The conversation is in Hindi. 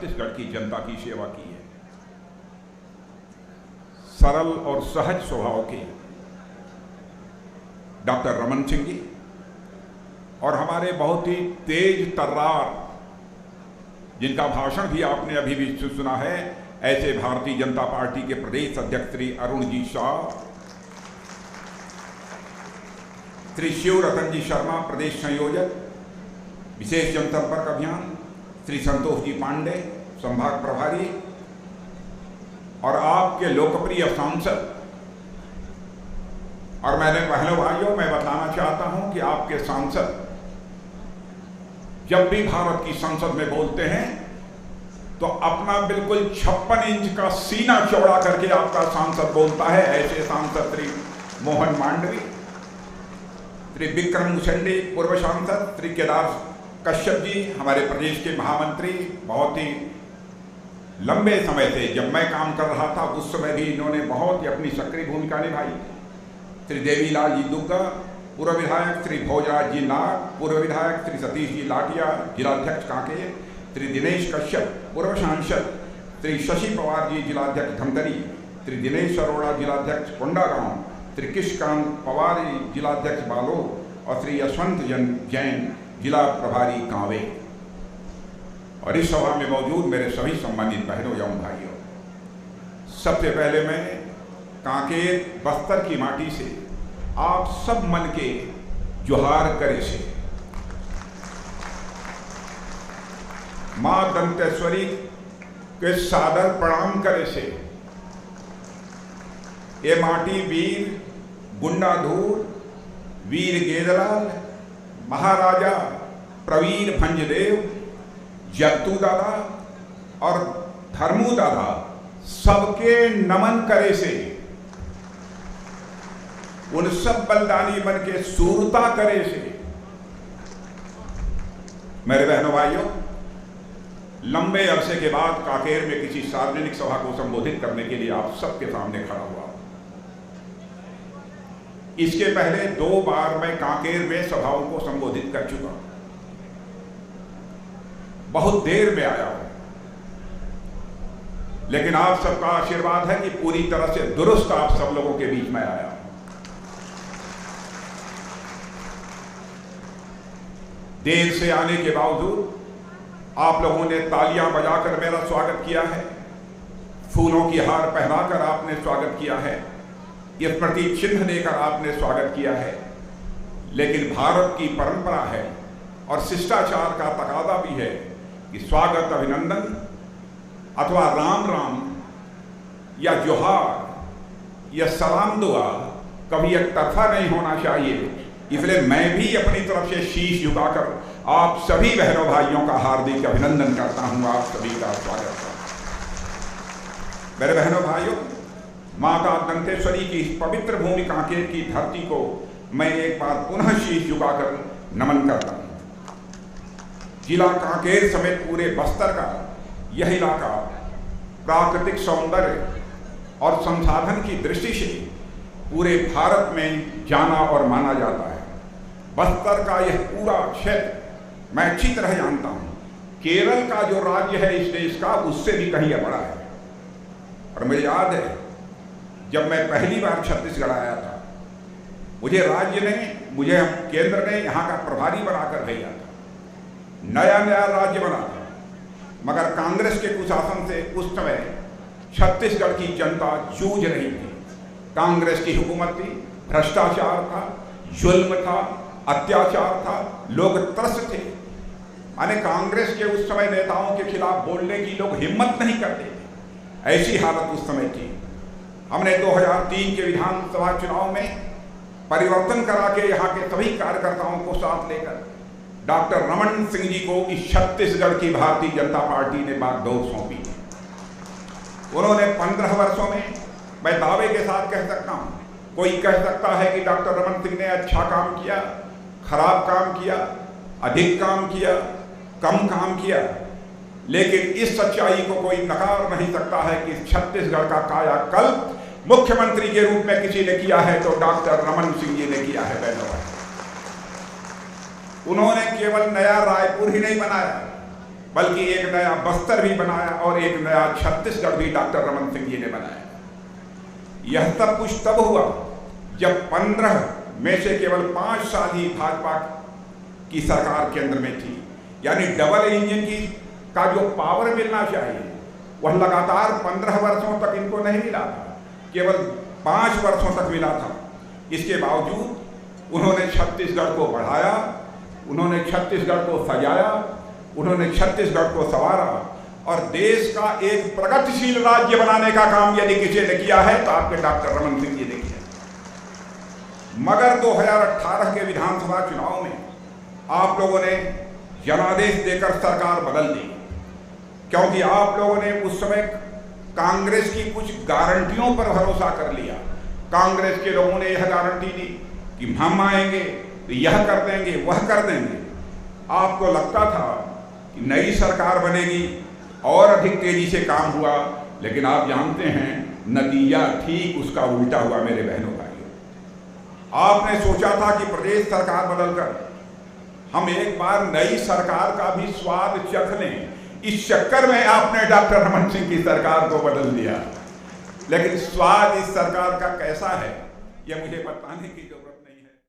छत्तीसगढ़ की जनता की सेवा की है। सरल और सहज स्वभाव के डॉक्टर रमन सिंह जी और हमारे बहुत ही तेज तर्रार, जिनका भाषण भी आपने अभी भी सुना है, ऐसे भारतीय जनता पार्टी के प्रदेश अध्यक्ष श्री अरुण जी शाह, श्री शिव रतन जी शर्मा प्रदेश संयोजक विशेष जनसंपर्क अभियान, श्री संतोष जी पांडे संभाग प्रभारी, और आपके लोकप्रिय सांसद। और मैंने बहनों भाइयों, मैं बताना चाहता हूं कि आपके सांसद जब भी भारत की संसद में बोलते हैं तो अपना बिल्कुल 56 इंच का सीना चौड़ा करके आपका सांसद बोलता है। ऐसे सांसद श्री मोहन मांडवी, श्री विक्रम मुसंडी पूर्व सांसद, श्री केदार कश्यप जी हमारे प्रदेश के महामंत्री, बहुत ही लंबे समय से जब मैं काम कर रहा था उस समय भी इन्होंने बहुत ही अपनी सक्रिय भूमिका निभाई। श्री देवीलाल जी दुग्गा पूर्व विधायक, श्री भोजराज जी नाग पूर्व विधायक, श्री सतीश जी लाटिया जिलाध्यक्ष कांकेर, श्री दिनेश कश्यप पूर्व सांसद, श्री शशि पवार जी जिलाध्यक्ष धमतरी, श्री दिनेश अरोड़ा जिलाध्यक्ष कोंडागांव, श्री कृष्णकांत पवार जिलाध्यक्ष बालोद और श्री यशवंत जैन जिला प्रभारी कांवे। और इस सभा में मौजूद मेरे सभी सम्मानित बहनों एवं भाइयों, सबसे पहले मैं कांकेर बस्तर की माटी से आप सब मन के जोहार करे से मां दंतेश्वरी के सादर प्रणाम करे से ये माटी वीर गुंडाधूर, वीर गेदलाल, महाराजा प्रवीर भंजदेव, जगतू दादा और धर्मू दादा सबके नमन करे से, उन सब बलिदानी बन के सूरता करे से। मेरे बहनों भाइयों, लंबे अरसे के बाद कांकेर में किसी सार्वजनिक सभा को संबोधित करने के लिए आप सबके सामने खड़ा हुआ। इसके पहले 2 बार मैं कांकेर में सभाओं को संबोधित कर चुका, बहुत देर में आया हूं, लेकिन आप सबका आशीर्वाद है कि पूरी तरह से दुरुस्त आप सब लोगों के बीच में आया हूं। देर से आने के बावजूद आप लोगों ने तालियां बजाकर मेरा स्वागत किया है, फूलों की हार पहनाकर आपने स्वागत किया है, ये प्रतीक चिन्ह देकर आपने स्वागत किया है। लेकिन भारत की परंपरा है और शिष्टाचार का तकाजा भी है कि स्वागत, अभिनंदन अथवा राम राम या जोहार या सलाम दुआ कभी एक तरफा नहीं होना चाहिए। इसलिए मैं भी अपनी तरफ से शीश झुकाकर आप सभी बहनों भाइयों का हार्दिक अभिनंदन करता हूं, आप सभी का स्वागत करता हूं। मेरे बहनों भाइयों, माता दंतेश्वरी की इस पवित्र भूमि कांकेर की धरती को मैं एक बार पुनः शीश झुकाकर नमन करता हूं। जिला कांकेर समेत पूरे बस्तर का यह इलाका प्राकृतिक सौंदर्य और संसाधन की दृष्टि से पूरे भारत में जाना और माना जाता है। बस्तर का यह पूरा क्षेत्र मैं अच्छी तरह जानता हूं, केरल का जो राज्य है इस देश का उससे भी कहीं बड़ा है। और मुझे याद है जब मैं पहली बार छत्तीसगढ़ आया था, मुझे राज्य ने, मुझे केंद्र ने यहाँ का प्रभारी बनाकर भेजा था। नया नया राज्य बना था, मगर कांग्रेस के कुशासन से उस समय छत्तीसगढ़ की जनता जूझ रही थी। कांग्रेस की हुकूमत थी, भ्रष्टाचार था, जुल्म था, अत्याचार था, लोग त्रस्त थे। माने कांग्रेस के उस समय नेताओं के खिलाफ बोलने की लोग हिम्मत नहीं करते थे, ऐसी हालत उस समय थी। हमने 2003 के विधानसभा चुनाव में परिवर्तन करा के यहाँ के सभी कार्यकर्ताओं को साथ लेकर डॉक्टर रमन सिंह जी को इस छत्तीसगढ़ की भारतीय जनता पार्टी ने बागडोर सौंपी। उन्होंने 15 वर्षों में, मैं दावे के साथ कह सकता हूँ, कोई कह सकता है कि डॉक्टर रमन सिंह ने अच्छा काम किया, खराब काम किया, अधिक काम किया, कम काम किया, लेकिन इस सच्चाई को कोई नकार नहीं सकता है कि छत्तीसगढ़ का कायाकल्प मुख्यमंत्री के रूप में किसी ने किया है तो डॉक्टर रमन सिंह जी ने किया है। बहनों भाई, उन्होंने केवल नया रायपुर ही नहीं बनाया, बल्कि एक नया बस्तर भी बनाया और एक नया छत्तीसगढ़ भी डॉक्टर रमन सिंह जी ने बनाया। यह सब कुछ तब हुआ जब 15 में से केवल 5 साल ही भाजपा की सरकार केंद्र में थी। यानी डबल इंजन की का जो पावर मिलना चाहिए वह लगातार 15 वर्षों तक इनको नहीं मिला था, केवल 5 वर्षों तक मिला था। इसके बावजूद उन्होंने छत्तीसगढ़ को बढ़ाया, उन्होंने छत्तीसगढ़ को सजाया, उन्होंने छत्तीसगढ़ को संवारा और देश का एक प्रगतिशील राज्य बनाने का काम यदि किसी ने किया है तो आपके डॉक्टर रमन सिंह जी ने किया। मगर 2018 के विधानसभा चुनाव में आप लोगों ने जनादेश देकर सरकार बदल दी, क्योंकि आप लोगों ने उस समय कांग्रेस की कुछ गारंटियों पर भरोसा कर लिया। कांग्रेस के लोगों ने यह गारंटी दी कि हम आएंगे तो यह कर देंगे, वह कर देंगे। आपको लगता था कि नई सरकार बनेगी और अधिक तेजी से काम हुआ, लेकिन आप जानते हैं नतीजा ठीक उसका उल्टा हुआ। मेरे बहनों भाइयों, आपने सोचा था कि प्रदेश सरकार बदलकर हम एक बार नई सरकार का भी स्वाद चख लें। इस चक्कर में आपने डॉक्टर रमन सिंह की सरकार को बदल दिया, लेकिन स्वाद इस सरकार का कैसा है यह मुझे बताने की जरूरत